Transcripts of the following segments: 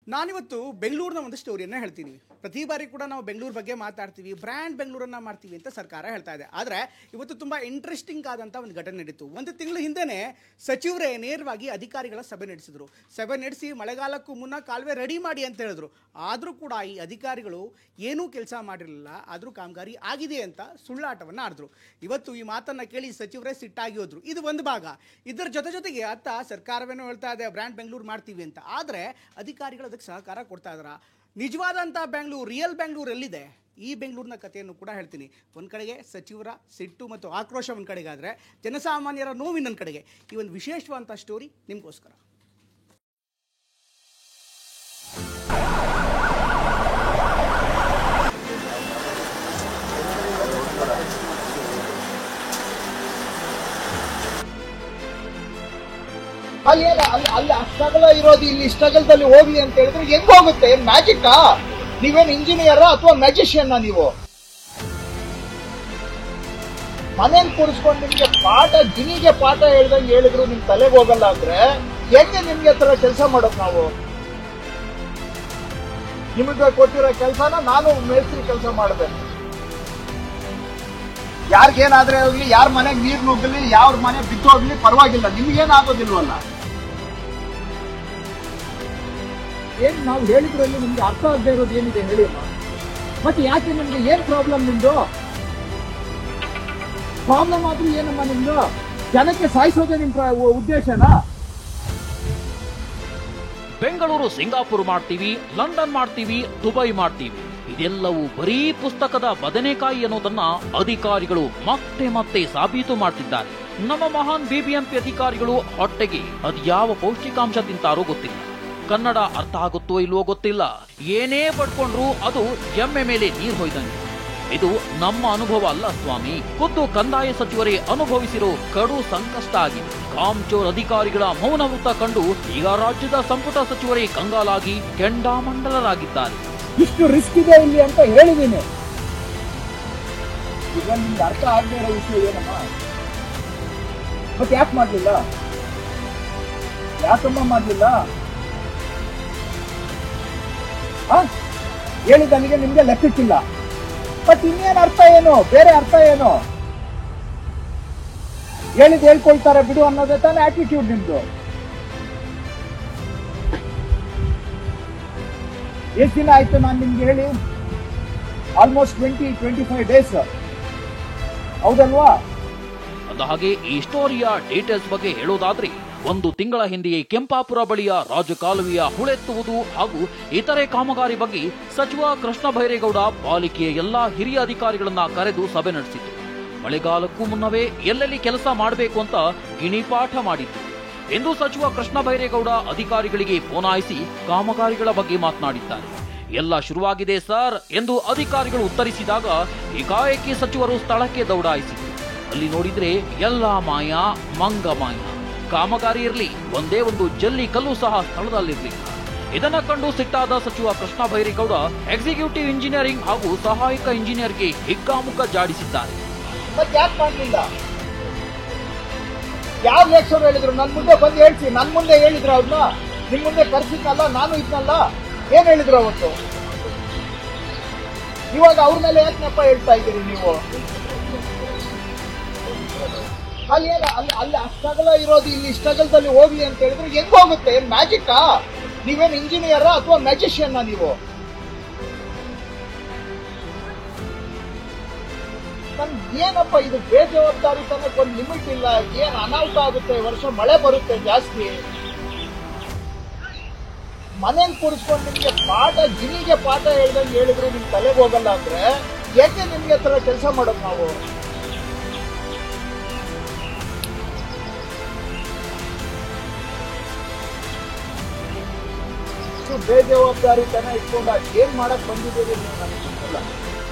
ನಾನಿವತ್ತು ಬೆಂಗಳೂರಿನ ಒಂದು ಸ್ಟೋರಿಯನ್ನು ಹೇಳ್ತೀನಿ. ಪ್ರತಿ ಬಾರಿ ಕೂಡ ನಾವು ಬೆಂಗಳೂರು ಬಗ್ಗೆ ಮಾತಾಡ್ತೀವಿ, ಬ್ರ್ಯಾಂಡ್ ಬೆಂಗಳೂರನ್ನು ಮಾಡ್ತೀವಿ ಅಂತ ಸರ್ಕಾರ ಹೇಳ್ತಾ ಇದೆ. ಆದರೆ ಇವತ್ತು ತುಂಬ ಇಂಟ್ರೆಸ್ಟಿಂಗ್ ಆದಂಥ ಒಂದು ಘಟನೆ ನಡೀತು. ಒಂದು ತಿಂಗಳ ಹಿಂದೆಯೇ ಸಚಿವರೇ ನೇರವಾಗಿ ಅಧಿಕಾರಿಗಳ ಸಭೆ ನಡೆಸಿದರು. ಸಭೆ ನಡೆಸಿ ಮಳೆಗಾಲಕ್ಕೂ ಮುನ್ನ ಕಾಲುವೆ ರೆಡಿ ಮಾಡಿ ಅಂತ ಹೇಳಿದ್ರು. ಆದರೂ ಕೂಡ ಈ ಅಧಿಕಾರಿಗಳು ಏನೂ ಕೆಲಸ ಮಾಡಿರಲಿಲ್ಲ. ಆದರೂ ಕಾಮಗಾರಿ ಆಗಿದೆ ಅಂತ ಸುಳ್ಳಾಟವನ್ನು ಆಡಿದ್ರು. ಇವತ್ತು ಈ ಮಾತನ್ನು ಕೇಳಿ ಸಚಿವರೇ ಸಿಟ್ಟಾಗಿ ಹೋದ್ರು. ಇದು ಒಂದು ಭಾಗ. ಇದರ ಜೊತೆಗೆ ಅತ್ತ ಸರ್ಕಾರವೇನೋ ಹೇಳ್ತಾ ಇದೆ ಬ್ರ್ಯಾಂಡ್ ಬೆಂಗಳೂರು ಮಾಡ್ತೀವಿ ಅಂತ. ಆದರೆ ಅಧಿಕಾರಿಗಳು ಅದಕ್ಕೆ ಸಹಕಾರ ಕೊಡ್ತಾ ಇದ್ದಾರಾ? ನಿಜವಾದಂಥ ಬೆಂಗಳೂರು, ರಿಯಲ್ ಬೆಂಗಳೂರು ಎಲ್ಲಿದೆ? ಈ ಬೆಂಗಳೂರಿನ ಕಥೆಯನ್ನು ಕೂಡ ಹೇಳ್ತೀನಿ. ಒಂದು ಕಡೆಗೆ ಸಚಿವರ ಸಿಟ್ಟು ಮತ್ತು ಆಕ್ರೋಶ ಒಂದು ಕಡೆಗಾದರೆ, ಜನಸಾಮಾನ್ಯರ ನೋವು ಇನ್ನೊಂದು ಕಡೆಗೆ. ಈ ಒಂದು ವಿಶೇಷವಾದಂಥ ಸ್ಟೋರಿ ನಿಮಗೋಸ್ಕರ. ಅಲ್ಲಿ ಸ್ಟ್ರಗಲ್ ಇರೋದು, ಇಲ್ಲಿ ಸ್ಟ್ರಗಲ್ದಲ್ಲಿ ಹೋಗಿ ಅಂತ ಹೇಳಿದ್ರೆ ಹೆಂಗ್ ಹೋಗುತ್ತೆ? ಮ್ಯಾಜಿಕ್ಕಾ? ನೀವೇನು ಇಂಜಿನಿಯರ್ ಅಥವಾ ಮ್ಯಾಜಿಷಿಯನ್? ನೀವು ಮನೇಲಿ ಕೂರಿಸ್ಕೊಂಡು ನಿಮ್ಗೆ ಪಾಠ, ಗಿನಿಗೆ ಪಾಠ ಹೇಳ್ದಂಗೆ ಹೇಳಿದ್ರು ನಿಮ್ ತಲೆಗೆ ಹೋಗಲ್ಲ ಅಂದ್ರೆ ಹೆಂಗೆ ನಿಮ್ಗೆ ಹತ್ರ ಕೆಲಸ ಮಾಡೋದು? ನಾವು ನಿಮಗೆ ಕೊಟ್ಟಿರೋ ಕೆಲಸನ ನಾನು ಮೇಸ್ತ್ರಿ ಕೆಲಸ ಮಾಡಿದೆ. ಯಾರಿಗೇನಾದ್ರೆ ಹೋಗ್ಲಿ, ಯಾರ ಮನೆಗೆ ನೀರು ನುಗ್ಗಲಿ, ಯಾರ ಮನೆ ಬಿದ್ದೋಗ್ಲಿ ಪರವಾಗಿಲ್ಲ, ನಿಮ್ಗೇನಾಗೋದಿಲ್ವಲ್ಲ. ಏನ್ ನಾವು ಹೇಳಿದ್ರಲ್ಲಿ ನಿಮ್ಗೆ ಅರ್ಥ ಆಗದೆ ಇರೋದು ಏನಿದೆ ಹೇಳಿ ಅಮ್ಮ. ಮತ್ತೆ ಯಾಕೆ ನಿಮ್ಗೆ ಏನ್ ಪ್ರಾಬ್ಲಮ್? ನಿಮ್ದು ಪ್ರಾಬ್ಲಮ್ ಆದ್ರೂ ಏನಮ್ಮ? ನಿಮ್ದು ಜನಕ್ಕೆ ಸಾಯಿಸೋದೇ ನಿಮ್ ಉದ್ದೇಶನಾ? ಬೆಂಗಳೂರು ಸಿಂಗಾಪುರ್ ಮಾಡ್ತೀವಿ, ಲಂಡನ್ ಮಾಡ್ತೀವಿ, ದುಬೈ ಮಾಡ್ತೀವಿ, ಇದೆಲ್ಲವೂ ಬರೀ ಪುಸ್ತಕದ ಬದನೆಕಾಯಿ ಅನ್ನೋದನ್ನ ಅಧಿಕಾರಿಗಳು ಮತ್ತೆ ಮತ್ತೆ ಸಾಬೀತು ಮಾಡ್ತಿದ್ದಾರೆ. ನಮ್ಮ ಮಹಾನ್ ಬಿಬಿಎಂಪಿ ಅಧಿಕಾರಿಗಳು ಹೊಟ್ಟೆಗೆ ಅದ್ಯಾವ ಪೌಷ್ಟಿಕಾಂಶ ತಿಂತಾರೋ ಗೊತ್ತಿಲ್ಲ, ಕನ್ನಡ ಅರ್ಥ ಆಗುತ್ತೋ ಇಲ್ವೋ ಗೊತ್ತಿಲ್ಲ, ಏನೇ ಪಡ್ಕೊಂಡ್ರು ಅದು ಎಮ್ಮೆ ಮೇಲೆ ನೀರು ಹೊಯ್ದಂಗೆ. ಇದು ನಮ್ಮ ಅನುಭವ ಅಲ್ಲ ಸ್ವಾಮಿ, ಖುದ್ದು ಕಂದಾಯ ಸಚಿವರೇ ಅನುಭವಿಸಿರೋ ಕಡು ಸಂಕಷ್ಟ ಆಗಿದೆ. ಕಾಂಚೋರ್ ಅಧಿಕಾರಿಗಳ ಮೌನ ವೃತ್ತ ಕಂಡು ಈಗ ರಾಜ್ಯದ ಸಂಪುಟ ಸಚಿವರೇ ಕಂಗಾಲಾಗಿ ಕೆಂಡಾಮಂಡಲರಾಗಿದ್ದಾರೆ. ಇಷ್ಟು ರಿಸ್ಕ್ ಇದೆ ಇಲ್ಲಿ ಅಂತ ಹೇಳಿದ್ದೀನಿ. ಈಗ ನಿಮ್ಗೆ ಅರ್ಥ ಆಗದೆ ಇರೋ ವಿಷಯ ಏನಮ್ಮ? ಮತ್ತೆ ಯಾಕೆ ಮಾಡ್ಲಿಲ್ಲ? ಯಾಕಮ್ಮ ಮಾಡ್ಲಿಲ್ಲ? ಹೇಳಿದನಿಗೆ ನಿಮ್ಗೆ ಲೆಕ್ಕಕ್ಕಿಲ್ಲ. ಬಟ್ ಇನ್ನೇನು ಅರ್ಥ ಏನು? ಬೇರೆ ಅರ್ಥ ಏನು? ಹೇಳಿದ್ ಹೇಳ್ಕೊಳ್ತಾರೆ ಬಿಡು ಅನ್ನೋದೇ ತಾನೇ ಆಟಿಟ್ಯೂಡ್ ನಿಮ್ದು. ಎಷ್ಟು ದಿನ ಆಯ್ತು ನಾನು ನಿಮ್ಗೆ ಹೇಳಿ? ಆಲ್ಮೋಸ್ಟ್ 20-25 ಡೇಸ್, ಹೌದಲ್ವಾ? ಅಂದಹಾಗೆ ಈ ಸ್ಟೋರಿಯ ಡೀಟೇಲ್ಸ್ ಬಗ್ಗೆ ಹೇಳೋದಾದ್ರೆ, ಒಂದು ತಿಂಗಳ ಹಿಂದೆಯೇ ಕೆಂಪಾಪುರ ಬಳಿಯ ರಾಜಕಾಲುವೆಯ ಹೂಳೆತ್ತುವುದು ಹಾಗೂ ಇತರೆ ಕಾಮಗಾರಿ ಬಗ್ಗೆ ಸಚಿವ ಕೃಷ್ಣ ಬೈರೇಗೌಡ ಪಾಲಿಕೆಯ ಎಲ್ಲಾ ಹಿರಿಯ ಅಧಿಕಾರಿಗಳನ್ನ ಕರೆದು ಸಭೆ ನಡೆಸಿತು. ಮಳೆಗಾಲಕ್ಕೂ ಮುನ್ನವೇ ಎಲ್ಲೆಲ್ಲಿ ಕೆಲಸ ಮಾಡಬೇಕು ಅಂತ ಗಿಣಿಪಾಠ ಮಾಡಿತ್ತು ಎಂದು ಸಚಿವ ಕೃಷ್ಣ ಬೈರೇಗೌಡ ಅಧಿಕಾರಿಗಳಿಗೆ ಫೋನಾಯಿಸಿ ಕಾಮಗಾರಿಗಳ ಬಗ್ಗೆ ಮಾತನಾಡಿದ್ದಾರೆ. ಎಲ್ಲ ಶುರುವಾಗಿದೆ ಸರ್ ಎಂದು ಅಧಿಕಾರಿಗಳು ಉತ್ತರಿಸಿದಾಗ ಏಕಾಏಕಿ ಸಚಿವರು ಸ್ಥಳಕ್ಕೆ ದೌಡಾಯಿಸಿದರು. ಅಲ್ಲಿ ನೋಡಿದ್ರೆ ಎಲ್ಲ ಮಾಯ ಮಂಗ ಮಾಯ. ಕಾಮಗಾರಿ ಇರಲಿ, ಒಂದೇ ಒಂದು ಜಲ್ಲಿ ಕಲ್ಲು ಸಹ ಸ್ಥಳದಲ್ಲಿರಲಿಲ್ಲ. ಇದನ್ನ ಕಂಡು ಸಿಟ್ಟಾದ ಸಚಿವ ಕೃಷ್ಣ ಬೈರೇಗೌಡ ಎಕ್ಸಿಕ್ಯೂಟಿವ್ ಇಂಜಿನಿಯರಿಂಗ್ ಹಾಗೂ ಸಹಾಯಕ ಇಂಜಿನಿಯರ್ಗೆ ಹಿಗ್ಗಾಮುಗ್ಗ ಜಾಡಿಸಿದ್ದಾರೆ. ಮತ್ತೆ ಯಾಕೆ ಮಾಡಲಿಲ್ಲ? ಯಾವ ಲೆಕ್ಚರ್ ಹೇಳಿದ್ರು? ನನ್ ಮುಂದೆ ಬಂದು ಹೇಳ್ಸಿ. ನನ್ ಮುಂದೆ ಹೇಳಿದ್ರು ಅವ್ರನ್ನ? ನಿಮ್ ಮುಂದೆ ಕರ್ಸಿದ್ನಲ್ಲ, ನಾನು ಇದ್ನಲ್ಲ, ಏನ್ ಹೇಳಿದ್ರು ಅವತ್ತು? ಇವಾಗ ಅವ್ರ ಮೇಲೆ ಯಾಕೆ ನೆಪ ಹೇಳ್ತಾ ಇದ್ದೀರಿ ನೀವು? ಅಲ್ಲಿ ಸ್ಟ್ರಗಲ್ ಇರೋದು, ಇಲ್ಲಿ ಸ್ಟ್ರಗಲ್ದಲ್ಲಿ ಹೋಗಿ ಅಂತ ಹೇಳಿದ್ರೆ ಹೆಂಗ್ ಹೋಗುತ್ತೆ? ಮ್ಯಾಜಿಕ್ಕಾ? ನೀವೇನು ಇಂಜಿನಿಯರ್ ಅಥವಾ ಮ್ಯಾಜಿಷಿಯನ್? ನೀವು ಏನಪ್ಪ ಇದು ಬೇಜವಾಬ್ದಾರಿ ತನಕ ಒಂದು ಲಿಮಿಟ್ ಇಲ್ಲ. ಏನ್ ಅನಾಹುತ ಆಗುತ್ತೆ? ವರ್ಷ ಮಳೆ ಬರುತ್ತೆ ಜಾಸ್ತಿ. ಮನೇಲಿ ಕೂರಿಸ್ಕೊಂಡು ನಿಮ್ಗೆ ಪಾಠ, ಗಿನಿಗೆ ಪಾಠ ಹೇಳ್ದಂಗೆ ಹೇಳಿದ್ರು ನಿಮ್ ತಲೆಗೆ ಹೋಗಲ್ಲ ಅಂದ್ರೆ ಯಾಕೆ ನಿಮ್ಗೆ ಹತ್ರ ಕೆಲಸ ಮಾಡೋದು? ನಾವು ಬೇಜವಾಬ್ದಾರಿ ತನ ಇಟ್ಕೊಂಡ ಏನ್ ಮಾಡಕ್ ಬಂದಿದ್ದೀರಿ ನೀವು? ನನಗೆ ಗೊತ್ತಿಲ್ಲ.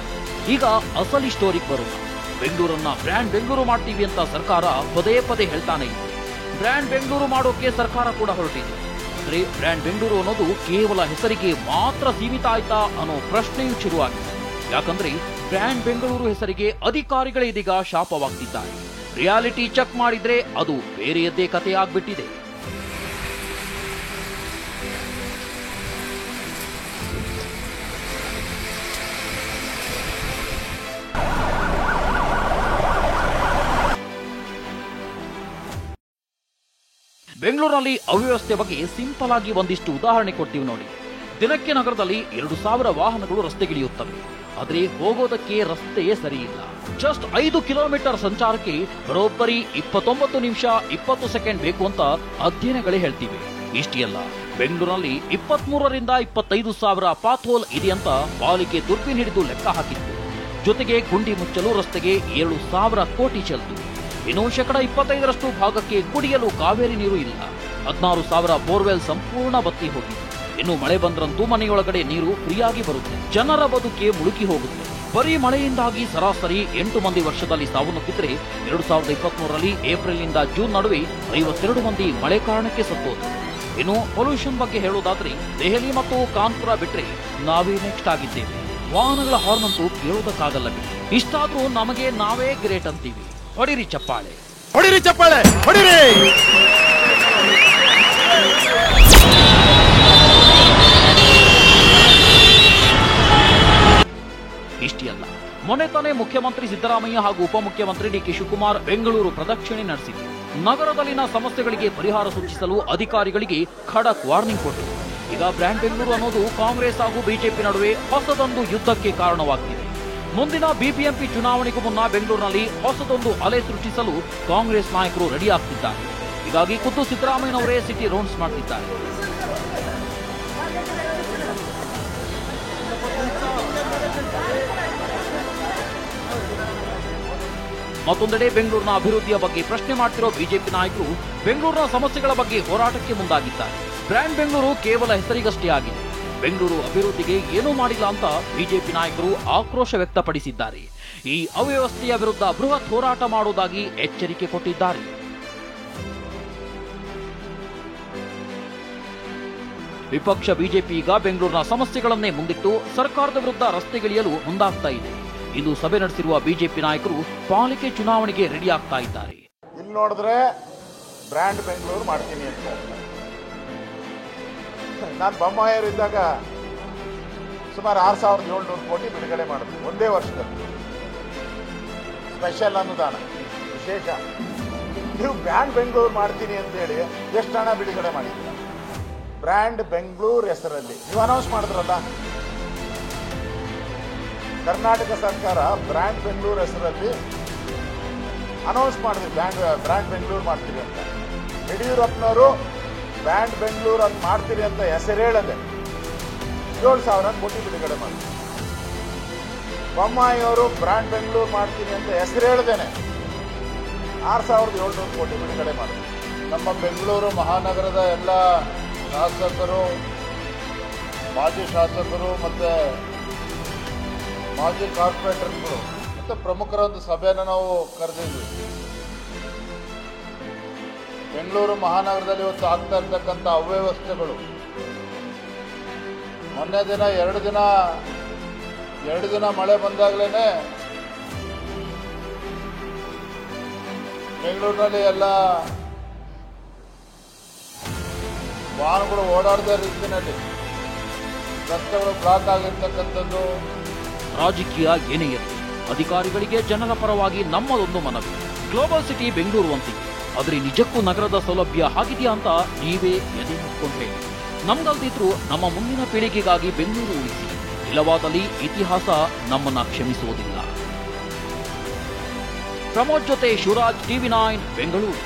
ಈಗ ಅಸಲಿ ಸ್ಟೋರಿಗೆ ಬರೋಣ. ಬೆಂಗಳೂರನ್ನ ಬ್ರ್ಯಾಂಡ್ ಬೆಂಗಳೂರು ಮಾಡ್ತೀವಿ ಅಂತ ಸರ್ಕಾರ ಪದೇ ಪದೇ ಹೇಳ್ತಾನೆ ಇದೆ. ಬ್ರ್ಯಾಂಡ್ ಬೆಂಗಳೂರು ಮಾಡೋಕೆ ಸರ್ಕಾರ ಕೂಡ ಹೊರಟಿದೆ. ಆದ್ರೆ ಬ್ರ್ಯಾಂಡ್ ಬೆಂಗಳೂರು ಅನ್ನೋದು ಕೇವಲ ಹೆಸರಿಗೆ ಮಾತ್ರ ಸೀಮಿತ ಆಯ್ತಾ ಅನ್ನೋ ಪ್ರಶ್ನೆಯೂ ಶುರುವಾಗಿದೆ. ಯಾಕಂದ್ರೆ ಬ್ರ್ಯಾಂಡ್ ಬೆಂಗಳೂರು ಹೆಸರಿಗೆ ಅಧಿಕಾರಿಗಳೇ ಇದೀಗ ಶಾಪವಾಗ್ತಿದ್ದಾರೆ. ರಿಯಾಲಿಟಿ ಚೆಕ್ ಮಾಡಿದ್ರೆ ಅದು ಬೇರೆಯದ್ದೇ ಕಥೆ ಆಗ್ಬಿಟ್ಟಿದೆ. ಬೆಂಗಳೂರಿನಲ್ಲಿ ಅವ್ಯವಸ್ಥೆ ಬಗ್ಗೆ ಸಿಂಪಲ್ ಆಗಿ ಒಂದಿಷ್ಟು ಉದಾಹರಣೆ ಕೊಡ್ತೀವಿ ನೋಡಿ. ದಿನಕ್ಕೆ ನಗರದಲ್ಲಿ 2,000 ವಾಹನಗಳು ರಸ್ತೆಗಿಳಿಯುತ್ತವೆ. ಆದ್ರೆ ಹೋಗೋದಕ್ಕೆ ರಸ್ತೆಯೇ ಸರಿ ಇಲ್ಲ. ಜಸ್ಟ್ 5 ಕಿಲೋಮೀಟರ್ ಸಂಚಾರಕ್ಕೆ ಬರೋಬ್ಬರಿ 29 ನಿಮಿಷ 20 ಸೆಕೆಂಡ್ ಬೇಕು ಅಂತ ಅಧ್ಯಯನಗಳೇ ಹೇಳ್ತಿವೆ. ಇಷ್ಟೇ ಅಲ್ಲ, ಬೆಂಗಳೂರಿನಲ್ಲಿ 23ರಿಂದ 25 ಸಾವಿರ ಪಾತ್ ಹೋಲ್ ಇದೆಯಂತ ಪಾಲಿಕೆ ದುರ್ಬಿನ್ ಹಿಡಿದು ಲೆಕ್ಕ ಹಾಕಿತ್ತು. ಜೊತೆಗೆ ಗುಂಡಿ ಮುಚ್ಚಲು ರಸ್ತೆಗೆ 7,000 ಕೋಟಿ ಚೆಲ್ತು. ಇನ್ನು 25% ಭಾಗಕ್ಕೆ ಕುಡಿಯಲು ಕಾವೇರಿ ನೀರು ಇಲ್ಲ. 16,000 ಬೋರ್ವೆಲ್ ಸಂಪೂರ್ಣ ಬತ್ತಿ ಹೋಗಿದೆ. ಇನ್ನು ಮಳೆ ಬಂದ್ರಂತೂ ಮನೆಯೊಳಗಡೆ ನೀರು ಫ್ರೀಯಾಗಿ ಬರುತ್ತೆ. ಜನರ ಬದುಕೆ ಮುಳುಗಿ ಹೋಗುತ್ತೆ. ಬರೀ ಮಳೆಯಿಂದಾಗಿ ಸರಾಸರಿ 8 ಮಂದಿ ವರ್ಷದಲ್ಲಿ ಸಾವನ್ನಪ್ಪಿದ್ರೆ 2023ರಲ್ಲಿ ಏಪ್ರಿಲ್ನಿಂದ ಜೂನ್ ನಡುವೆ 52 ಮಂದಿ ಮಳೆ ಕಾರಣಕ್ಕೆ ಸತ್ತೋದು. ಇನ್ನು ಪೊಲ್ಯೂಷನ್ ಬಗ್ಗೆ ಹೇಳೋದಾದ್ರೆ ದೆಹಲಿ ಮತ್ತು ಕಾನ್ಪುರ ಬಿಟ್ರೆ ನಾವೇ ನೆಕ್ಸ್ಟ್ ಆಗಿದ್ದೇವೆ. ವಾಹನಗಳ ಹಾರ್ನ್ ಅಂತೂ ಕೇಳೋದಕ್ಕಾಗಲ್ಲ ಬಿಡಿ. ಇಷ್ಟಾದ್ರೂ ನಮಗೆ ನಾವೇ ಗ್ರೇಟ್ ಅಂತೀವಿ. ಹೊಡಿರಿ ಚಪ್ಪಾಳೆ, ಹೊಡಿರಿ ಚಪ್ಪಾಳೆ, ಹೊಡಿರಿ. ಇಷ್ಟೇ ಅಲ್ಲ, ಮೊನ್ನೆ ತಾನೇ ಮುಖ್ಯಮಂತ್ರಿ ಸಿದ್ದರಾಮಯ್ಯ ಹಾಗೂ ಉಪಮುಖ್ಯಮಂತ್ರಿ ಡಿ.ಕೆ. ಶಿವಕುಮಾರ್ ಬೆಂಗಳೂರು ಪ್ರದಕ್ಷಿಣೆ ನಡೆಸಿದರು. ನಗರದಲ್ಲಿನ ಸಮಸ್ಯೆಗಳಿಗೆ ಪರಿಹಾರ ಸೂಚಿಸಲು ಅಧಿಕಾರಿಗಳಿಗೆ ಖಡಕ್ ವಾರ್ನಿಂಗ್ ಕೊಟ್ಟರು. ಈಗ ಬ್ರ್ಯಾಂಡ್ ಬೆಂಗಳೂರು ಅನ್ನೋದು ಕಾಂಗ್ರೆಸ್ ಹಾಗೂ ಬಿಜೆಪಿ ನಡುವೆ ಹೊಸದೊಂದು ಯುದ್ಧಕ್ಕೆ ಕಾರಣವಾಗ್ತಿದೆ. ಮುಂದಿನ ಬಿಬಿಎಂಪಿ ಚುನಾವಣೆಗೂ ಮುನ್ನ ಬೆಂಗಳೂರಿನಲ್ಲಿ ಹೊಸದೊಂದು ಅಲೆ ಸೃಷ್ಟಿಸಲು ಕಾಂಗ್ರೆಸ್ ನಾಯಕರು ರೆಡಿ ಆಗ್ತಿದ್ದಾರೆ. ಹೀಗಾಗಿ ಖುದ್ದು ಸಿದ್ದರಾಮಯ್ಯನವರೇ ಸಿಟಿ ರೌಂಡ್ಸ್ ಮಾಡ್ತಿದ್ದಾರೆ. ಮತ್ತೊಂದೆಡೆ ಬೆಂಗಳೂರಿನ ಅಭಿವೃದ್ಧಿಯ ಬಗ್ಗೆ ಪ್ರಶ್ನೆ ಮಾಡ್ತಿರೋ ಬಿಜೆಪಿ ನಾಯಕರು ಬೆಂಗಳೂರಿನ ಸಮಸ್ಯೆಗಳ ಬಗ್ಗೆ ಹೋರಾಟಕ್ಕೆ ಮುಂದಾಗಿದ್ದಾರೆ. ಬ್ರ್ಯಾಂಡ್ ಬೆಂಗಳೂರು ಕೇವಲ ಹೆಸರಿಗಷ್ಟೇ ಆಗಿದೆ. ಬೆಂಗಳೂರು ಅಭಿವೃದ್ಧಿಗೆ ಏನೂ ಮಾಡಿಲ್ಲ ಅಂತ ಬಿಜೆಪಿ ನಾಯಕರು ಆಕ್ರೋಶ ವ್ಯಕ್ತಪಡಿಸಿದ್ದಾರೆ. ಈ ಅವ್ಯವಸ್ಥೆಯ ವಿರುದ್ಧ ಬೃಹತ್ ಹೋರಾಟ ಮಾಡುವುದಾಗಿ ಎಚ್ಚರಿಕೆ ಕೊಟ್ಟಿದ್ದಾರೆ. ವಿಪಕ್ಷ ಬಿಜೆಪಿ ಈಗ ಬೆಂಗಳೂರಿನ ಸಮಸ್ಯೆಗಳನ್ನೇ ಮುಂದಿಟ್ಟು ಸರ್ಕಾರದ ವಿರುದ್ಧ ರಸ್ತೆಗಿಳಿಯಲು ಮುಂದಾಗ್ತಾ ಇದೆ. ಇಂದು ಸಭೆ ನಡೆಸಿರುವ ಬಿಜೆಪಿ ನಾಯಕರು ಪಾಲಿಕೆ ಚುನಾವಣೆಗೆ ರೆಡಿ ಆಗ್ತಾ ಇದ್ದಾರೆ. ಇಲ್ಲಿ ನೋಡಿದ್ರೆ ಬ್ರ್ಯಾಂಡ್ ಬೆಂಗಳೂರು ಮಾಡ್ತೀನಿ ಅಂತ ನಾನು ಬೊಮ್ಮಾಯಿಯವರಿದ್ದಾಗ ಸುಮಾರು 6,700 ಕೋಟಿ ಬಿಡುಗಡೆ ಮಾಡಿದ್ರು ಒಂದೇ ವರ್ಷದಲ್ಲಿ. ಸ್ಪೆಷಲ್ ಅನುದಾನ ವಿಶೇಷ. ನೀವು ಬ್ರ್ಯಾಂಡ್ ಬೆಂಗಳೂರು ಮಾಡ್ತೀನಿ ಅಂತೇಳಿ ಎಷ್ಟು ಹಣ ಬಿಡುಗಡೆ ಮಾಡಿದ್ದೀರ? ಬ್ರ್ಯಾಂಡ್ ಬೆಂಗಳೂರು ಹೆಸರಲ್ಲಿ ನೀವು ಅನೌನ್ಸ್ ಮಾಡಿದ್ರಲ್ಲ, ಕರ್ನಾಟಕ ಸರ್ಕಾರ ಬ್ರ್ಯಾಂಡ್ ಬೆಂಗಳೂರು ಹೆಸರಲ್ಲಿ ಅನೌನ್ಸ್ ಮಾಡಿದ್ವಿ ಬ್ರ್ಯಾಂಡ್ ಬೆಂಗಳೂರು ಮಾಡ್ತೀವಿ ಅಂತ. ಯಡಿಯೂರಪ್ಪನವರು ಬ್ರ್ಯಾಂಡ್ ಬೆಂಗಳೂರು ಅಂತ ಮಾಡ್ತೀರಿ ಅಂತ ಹೆಸರು ಹೇಳದೆ 7,000 ಕೋಟಿ ಬಿಡುಗಡೆ ಮಾಡಿದ್ರು. ಬೊಮ್ಮಾಯಿಯವರು ಬ್ರ್ಯಾಂಡ್ ಬೆಂಗಳೂರು ಮಾಡ್ತೀನಿ ಅಂತ ಹೆಸರು ಹೇಳದೇನೆ 6,700 ಕೋಟಿ ಬಿಡುಗಡೆ ಮಾಡಿದ್ರು. ನಮ್ಮ ಬೆಂಗಳೂರು ಮಹಾನಗರದ ಎಲ್ಲ ಶಾಸಕರು, ಮಾಜಿ ಶಾಸಕರು ಮತ್ತು ಮಾಜಿ ಕಾರ್ಪೊರೇಟರ್ಗಳು ಮತ್ತು ಪ್ರಮುಖರ ಒಂದು ಸಭೆಯನ್ನು ನಾವು ಕರೆದಿದ್ವಿ. ಬೆಂಗಳೂರು ಮಹಾನಗರದಲ್ಲಿ ಇವತ್ತು ಆಗ್ತಾ ಇರ್ತಕ್ಕಂಥ ಅವ್ಯವಸ್ಥೆಗಳು, ಮೊನ್ನೆ ದಿನ ಎರಡು ದಿನ ಮಳೆ ಬಂದಾಗಲೇ ಬೆಂಗಳೂರಿನಲ್ಲಿ ಎಲ್ಲ ವಾಹನಗಳು ಓಡಾಡದ ರೀತಿಯಲ್ಲಿ ರಸ್ತೆಗಳು ಬ್ಲಾಕ್ ಆಗಿರ್ತಕ್ಕಂಥದ್ದು. ರಾಜಕೀಯ ಏನೇ ಇರಲಿ, ಅಧಿಕಾರಿಗಳಿಗೆ ಜನರ ಪರವಾಗಿ ನಮ್ಮದೊಂದು ಮನವಿ. ಗ್ಲೋಬಲ್ ಸಿಟಿ ಬೆಂಗಳೂರು ಅಂತೀವಿ, ಆದ್ರೆ ನಿಜಕ್ಕೂ ನಗರದ ಸೌಲಭ್ಯ ಆಗಿದೆಯಾ ಅಂತ ನೀವೇ ಎದೆ ಮುಟ್ಕೊಂಡು ಹೇಳಿ. ನಮ್ಗಲ್ದಿದ್ರು ನಮ್ಮ ಮುಂದಿನ ಪೀಳಿಗೆಗಾಗಿ ಬೆಂಗಳೂರು ಉಳಿಸಿ. ಇಲ್ಲವಾದಲ್ಲಿ ಇತಿಹಾಸ ನಮ್ಮನ್ನ ಕ್ಷಮಿಸುವುದಿಲ್ಲ. ಪ್ರಮೋದ್ ಜೊತೆ ಶಿವರಾಜ್, TV9 ಬೆಂಗಳೂರು.